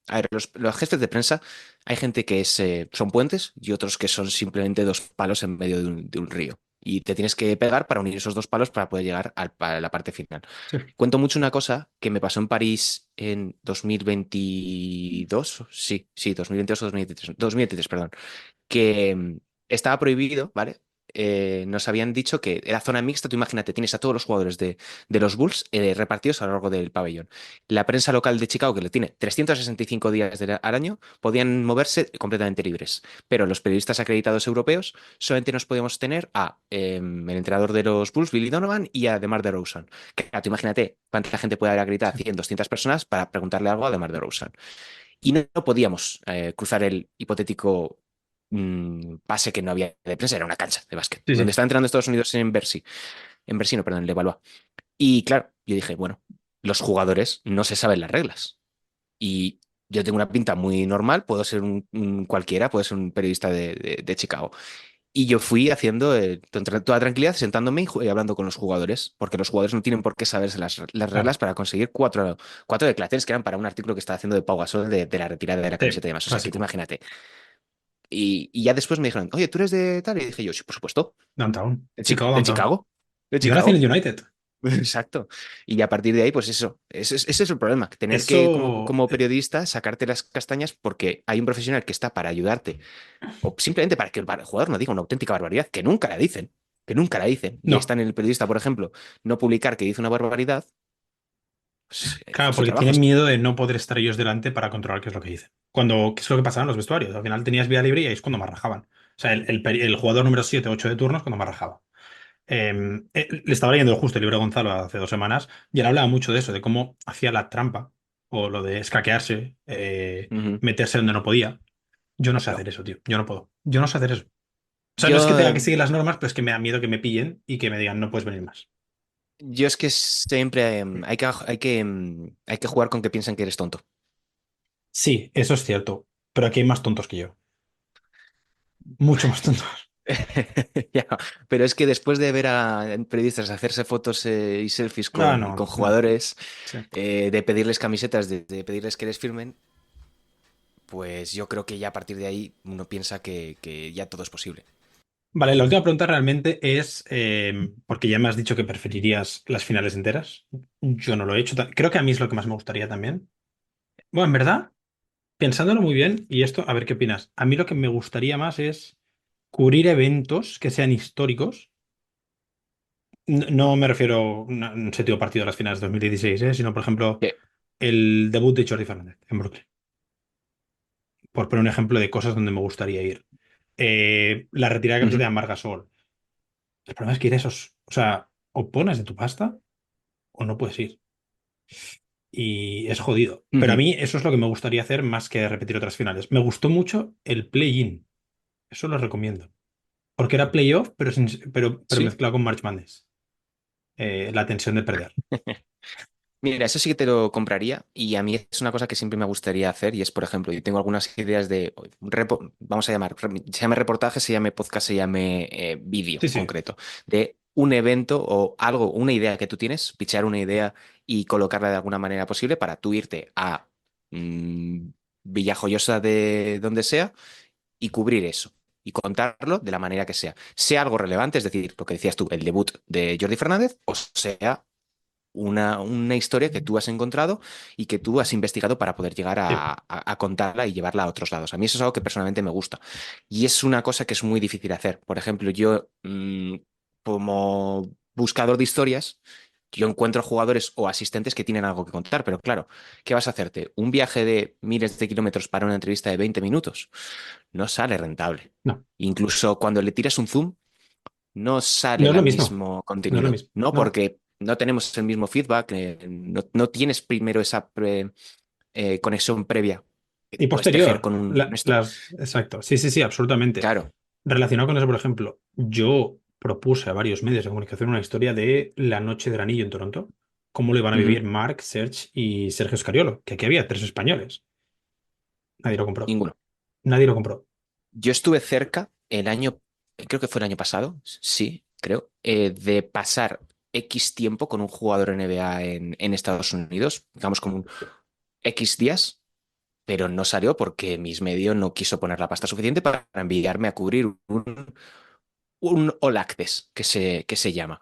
a ver, los jefes de prensa, hay gente que son puentes y otros que son simplemente dos palos en medio de un río. Y te tienes que pegar para unir esos dos palos para poder llegar a la parte final. Sí. Cuento mucho una cosa que me pasó en París en 2022. Sí, sí, 2022 o 2023. 2023, perdón, que estaba prohibido, ¿vale? Nos habían dicho que era zona mixta. Tú imagínate, tienes a todos los jugadores de los Bulls repartidos a lo largo del pabellón. La prensa local de Chicago, que lo tiene 365 días al año, podían moverse completamente libres. Pero los periodistas acreditados europeos solamente nos podíamos tener el entrenador de los Bulls, Billy Donovan, y a DeMar DeRozan. Claro, tú imagínate cuánta gente puede haber acreditada, Sí. 100, 200 personas, para preguntarle algo a DeMar DeRozan. Y no podíamos cruzar el hipotético pase, que no había de prensa, era una cancha de básquet, Sí, donde sí. está entrenando Estados Unidos en Bercy, no, perdón, en Levallois. Y claro, yo dije, bueno, los jugadores no se saben las reglas. Y yo tengo una pinta muy normal, puedo ser un cualquiera, puedo ser un periodista de Chicago. Y yo fui haciendo toda tranquilidad, sentándome y hablando con los jugadores, porque los jugadores no tienen por qué saberse las reglas Claro. para conseguir cuatro declaraciones que eran para un artículo que estaba haciendo de Pau Gasol de la retirada de la Sí, camiseta y demás. O sea, que tú clásico. imagínate. Y ya después me dijeron, oye, ¿tú eres de tal? Y dije yo, sí, por supuesto. Downtown. ¿De Chicago de Downtown. Chicago? ¿De Yo nací en Chicago? el United. Exacto. Y a partir de ahí, pues eso, ese es el problema, tener que, como, Eso, como periodista, sacarte las castañas, porque hay un profesional que está para ayudarte, o simplemente para que el jugador no diga una auténtica barbaridad, que nunca la dicen. Y ahí está no. en el periodista, por ejemplo, no publicar que dice una barbaridad, pues Claro, su porque trabajo. tienen miedo de no poder estar ellos delante para controlar qué es lo que dicen. ¿Qué es lo que pasaba en los vestuarios? Al final tenías vía libre y ahí es cuando más rajaban. O sea, el jugador número 7 8 de turno es cuando más rajaba. Le estaba leyendo justo el libro de Gonzalo hace 2 semanas y él hablaba mucho de eso, de cómo hacía la trampa o lo de escaquearse, Ujú. meterse donde no podía. Yo no sé No. hacer eso, tío. Yo no puedo. Yo no sé hacer eso. O sea, no es que Yo, tenga que seguir las normas, pero es que me da miedo que me pillen y que me digan no puedes venir más. yo es que siempre hay que jugar con que piensen que eres tonto. Sí, eso es cierto, pero aquí hay más tontos que yo. Mucho más tontos. Ya, pero es que después de ver a periodistas hacerse fotos y selfies Ah, con no, no. jugadores, Sí. de pedirles camisetas, de pedirles que les firmen, pues yo creo que ya a partir de ahí uno piensa que ya todo es posible. Vale, la última pregunta realmente es, porque ya me has dicho que preferirías las finales enteras. Yo no lo he hecho. Creo que a mí es lo que más me gustaría también. Bueno, en verdad, pensándolo muy bien, y esto, a ver qué opinas. A mí lo que me gustaría más es cubrir eventos que sean históricos. No me refiero en sentido partido a las finales de 2016, sino, por ejemplo, Que, el debut de Jordi Fernández en Brooklyn. Por poner un ejemplo de cosas donde me gustaría ir. La retirada de ujú, camiseta de Marc Gasol. El problema es que ir a esos, o sea, o pones de tu pasta o no puedes ir. Y es jodido. Pero a ujú. mí eso es lo que me gustaría hacer más que repetir otras finales. Me gustó mucho el play-in. Eso lo recomiendo. Porque era playoff, pero Sí. mezclado con March Madness. La tensión de perder. Mira, eso sí que te lo compraría y a mí es una cosa que siempre me gustaría hacer y es, por ejemplo, yo tengo algunas ideas de, vamos a llamar, se llame reportaje, se llame podcast, se llame vídeo Sí, sí. concreto, de un evento o algo, una idea que tú tienes, pichar una idea y colocarla de alguna manera posible para tú irte a mm, Villajoyosa de donde sea y cubrir eso. Y contarlo de la manera que sea. Sea algo relevante, es decir, lo que decías tú, el debut de Jordi Fernández, o sea una historia que tú has encontrado y que tú has investigado para poder llegar Sí. a contarla y llevarla a otros lados. A mí eso es algo que personalmente me gusta. Y es una cosa que es muy difícil de hacer. Por ejemplo, yo como buscador de historias, yo encuentro jugadores o asistentes que tienen algo que contar, pero claro, ¿qué vas a hacerte? ¿Un viaje de miles de kilómetros para una entrevista de 20 minutos? No sale rentable. No. Incluso cuando le tiras un zoom, no No sale es lo al mismo. mismo No es lo contenido. mismo. No No. porque no tenemos el mismo feedback, no tienes primero esa conexión previa que Y puedes tejer posterior. con un esto. Exacto. Sí, sí, sí, absolutamente. Claro. Relacionado con eso, por ejemplo, yo propuse a varios medios de comunicación una historia de la Noche del Anillo en Toronto. Cómo lo iban a Ujú. vivir Marc, Serge y Sergio Scariolo. Que aquí había tres españoles. Nadie lo compró. Ninguno. Nadie lo compró. Yo estuve cerca el año, creo que fue el año pasado, sí, creo, de pasar X tiempo con un jugador NBA en Estados Unidos, digamos como un X días, pero no salió porque mis medios no quiso poner la pasta suficiente para enviarme a cubrir un All Access, que se llama,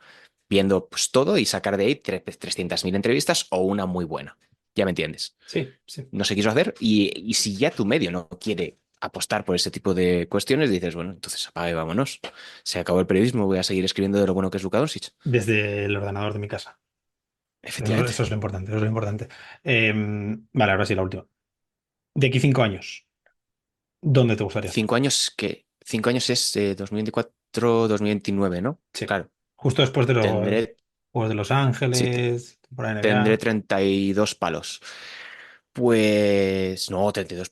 viendo pues, todo y sacar de ahí 300.000 entrevistas o una muy buena. Ya me entiendes. Sí, sí. No se quiso hacer y si ya tu medio no quiere apostar por ese tipo de cuestiones, dices, bueno, entonces apaga y vámonos. Se acabó el periodismo, voy a seguir escribiendo de lo bueno que es Luka Doncic. Desde el ordenador de mi casa. Eso Efectivamente. es lo importante. Eso es lo importante. Vale, ahora sí, la última. De aquí 5 años, ¿dónde te gustaría estar? 5 años que 5 años es 2024-2029, ¿no? Sí. Claro, Justo después de los tendré, Juegos de Los sí, Ángeles, temporada tendré NBA. 32 palos. Pues no, 32.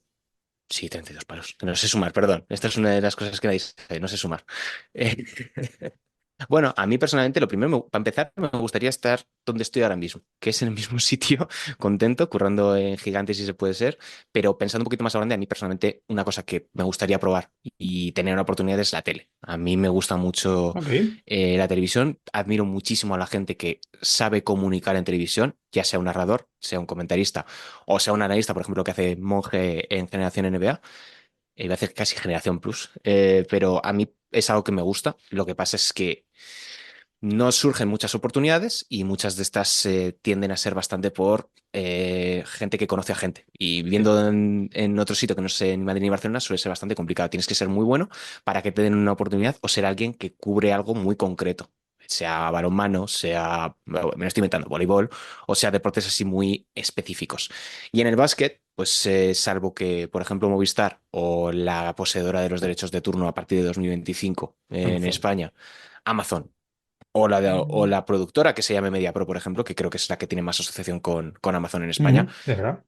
Sí, 32 palos. Que no sé sumar, perdón. Esta es una de las cosas que nadie sabe, no sé sumar. Eh, bueno, a mí personalmente, lo primero, para empezar, me gustaría estar donde estoy ahora mismo, que es en el mismo sitio, contento, currando en Gigantes si se puede ser, pero pensando un poquito más a grande, a mí personalmente, una cosa que me gustaría probar y tener una oportunidad es la tele. A mí me gusta mucho Ok. la televisión, admiro muchísimo a la gente que sabe comunicar en televisión, ya sea un narrador, sea un comentarista o sea un analista, por ejemplo, que hace Monje en Generación NBA. Iba a decir casi Generación Plus, pero a mí es algo que me gusta. Lo que pasa es que no surgen muchas oportunidades y muchas de estas tienden a ser bastante por gente que conoce a gente. Y Sí. viviendo en otro sitio que no sé ni Madrid ni Barcelona suele ser bastante complicado. Tienes que ser muy bueno para que te den una oportunidad o ser alguien que cubre algo muy concreto. Sea balonmano, sea, bueno, me lo estoy inventando, voleibol, o sea, deportes así muy específicos. Y en el básquet, pues salvo que, por ejemplo, Movistar o la poseedora de los derechos de turno a partir de 2025 en Amazon. España, Amazon, o la productora que se llame MediaPro, por ejemplo, que creo que es la que tiene más asociación con Amazon en España, Ujú, de verdad.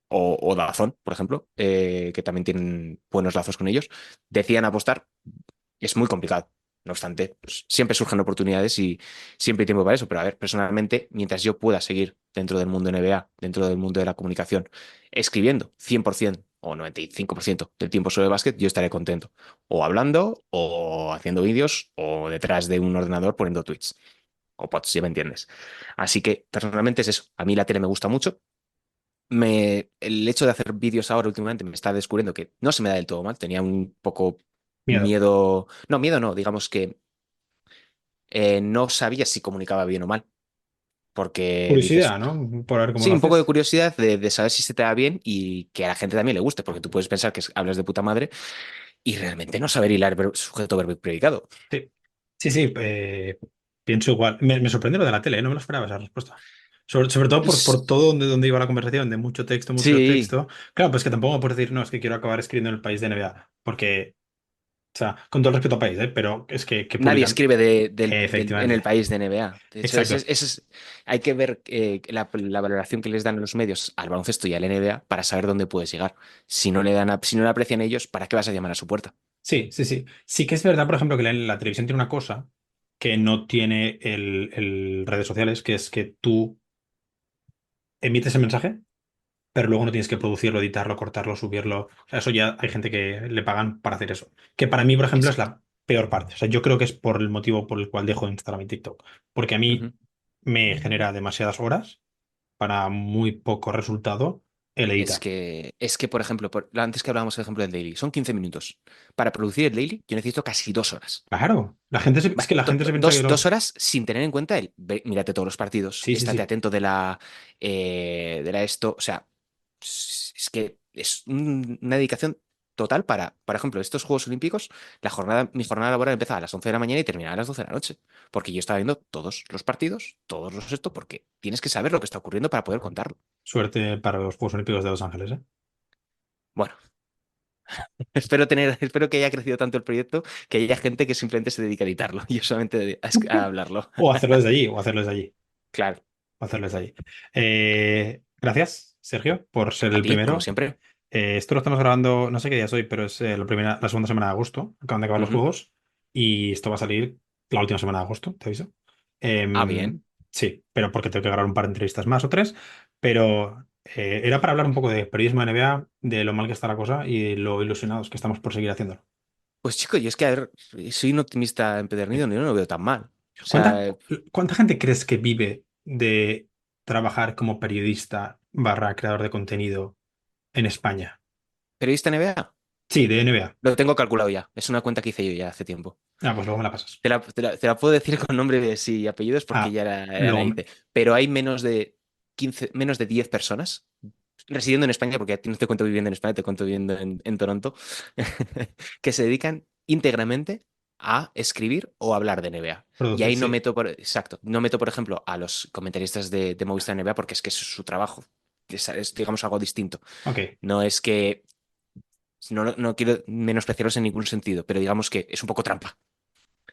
o Dazón, por ejemplo, que también tienen buenos lazos con ellos, decían apostar, es muy complicado. No obstante, pues, siempre surgen oportunidades y siempre hay tiempo para eso. Pero a ver, personalmente, mientras yo pueda seguir dentro del mundo NBA, dentro del mundo de la comunicación, escribiendo 100% o 95% del tiempo sobre básquet, yo estaré contento. O hablando, o haciendo vídeos, o detrás de un ordenador poniendo tweets. O pods, ya me entiendes. Así que personalmente es eso. A mí la tele me gusta mucho. El hecho de hacer vídeos ahora últimamente me está descubriendo que no se me da del todo mal. Tenía un poco Miedo. miedo. No, miedo no. Digamos que no sabía si comunicaba bien o mal. porque dices, Curiosidad, ¿no? Por ver cómo sí, lo un poco de haces. curiosidad de saber si se te da bien y que a la gente también le guste, porque tú puedes pensar que hablas de puta madre y realmente no saber hilar sujeto, verbo y predicado. Sí, sí, sí, pienso igual. Me sorprende lo de la tele, ¿eh? No me lo esperaba esa respuesta. Sobre todo por todo donde iba la conversación, de mucho texto, mucho Sí, texto. Claro, pues que tampoco me puedo decir, no, es que quiero acabar escribiendo en el país de NBA, porque, o sea, con todo el respeto al país, ¿eh? Pero es que nadie publican. escribe en el Efectivamente. país de NBA. De hecho, Exacto. hay que ver la valoración que les dan los medios al baloncesto y al NBA para saber dónde puedes llegar. Si no le aprecian ellos, ¿para qué vas a llamar a su puerta? Sí, sí, sí. Sí que es verdad, por ejemplo, que la televisión tiene una cosa que no tiene el redes sociales, que es que tú emites el mensaje, pero luego no tienes que producirlo, editarlo, cortarlo, subirlo. O sea, eso ya hay gente que le pagan para hacer eso. Que para mí, por ejemplo, es Exacto. la peor parte. O sea, yo creo que es por el motivo por el cual dejo de Instagram y TikTok. Porque a mí Ujú. me genera demasiadas horas para muy poco resultado el editar. Es que, por ejemplo, antes que hablábamos del ejemplo del daily, son 15 minutos. Para producir el daily, yo necesito casi 2 horas. Claro, es Vale, que la gente se piensa que dos los... horas sin tener en cuenta mírate todos los partidos, Sí, sí, estate sí. atento de la esto. O sea, es que es una dedicación total para, por ejemplo, estos Juegos Olímpicos, mi jornada laboral empezaba a las 11 de la mañana y terminaba a las 12 de la noche. Porque yo estaba viendo todos los partidos, todos los esto, porque tienes que saber lo que está ocurriendo para poder contarlo. Suerte para los Juegos Olímpicos de Los Ángeles, ¿eh? Bueno, espero que haya crecido tanto el proyecto que haya gente que simplemente se dedica a editarlo y yo solamente a hablarlo. O hacerlo desde allí, o hacerlo desde allí, Claro, o hacerlo desde allí. Gracias, Sergio, por ser a el ti, como primero. siempre. Esto lo estamos grabando, no sé qué día es hoy, pero es la segunda semana de agosto. Acaban de acabar los Ujú. juegos y esto va a salir la última semana de agosto, te aviso. Ah, bien. Sí, pero porque tengo que grabar un par de entrevistas más o tres, pero era para hablar un poco de periodismo de NBA, de lo mal que está la cosa y lo ilusionados que estamos por seguir haciéndolo. Pues chico, yo es que, a ver, soy un optimista empedernido, yo no lo veo tan mal. O ¿Cuánta, sea, cuánta gente crees que vive de trabajar como periodista barra creador de contenido en España? periodista NBA, Sí, de NBA. lo tengo calculado ya. Es una cuenta que hice yo ya hace tiempo. Ah, pues luego me la pasas. Te la puedo decir con nombre de sí y apellidos porque Ah, ya la luego, hice. Pero hay menos de 10 personas residiendo en España, porque a ti no te cuento viviendo en España, te cuento viviendo en Toronto, que se dedican íntegramente a escribir o hablar de NBA. Y producir, ahí sí. exacto, no meto, por ejemplo, a los comentaristas de Movistar NBA porque es que eso es su trabajo. Digamos, algo distinto. Ok, No es que, no quiero menospreciarlos en ningún sentido, pero digamos que es un poco trampa.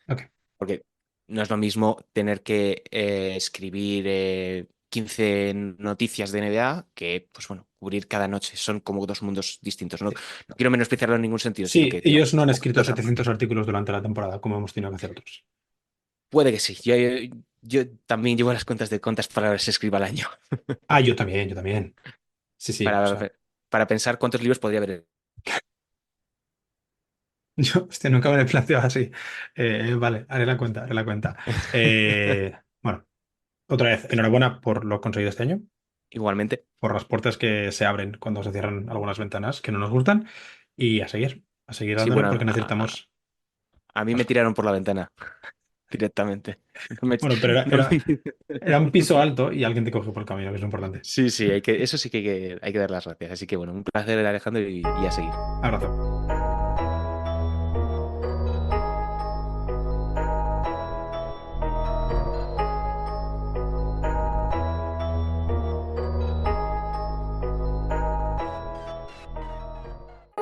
ok. Porque no es lo mismo tener que escribir 15 noticias de NBA que, pues bueno, cubrir cada noche. Son como dos mundos distintos. No, Sí, no quiero menospreciarlo en ningún sentido, sino sí, que, digamos, ellos no es han un escrito poquito trampa. 700 artículos durante la temporada, como hemos tenido que hacer otros. Puede que sí. Yo también llevo las cuentas de cuántas palabras se escribe al año Ah, yo también, yo también. Sí, sí, o para, sea, para pensar cuántos libros podría haber. yo, hostia, nunca me lo he planteado así. Vale, haré la cuenta, haré la cuenta. Bueno, otra vez, enhorabuena por lo conseguido este año, Igualmente. por las puertas que se abren cuando se cierran algunas ventanas que no nos gustan y a seguir Sí, dándole bueno, porque necesitamos a mí me más. tiraron por la ventana directamente. No me- Bueno, pero no era un piso alto y alguien te cogió por el camino, que es lo importante. Sí, sí, eso sí que hay que dar las gracias. Así que bueno, un placer, Alejandro, y a seguir. Abrazo.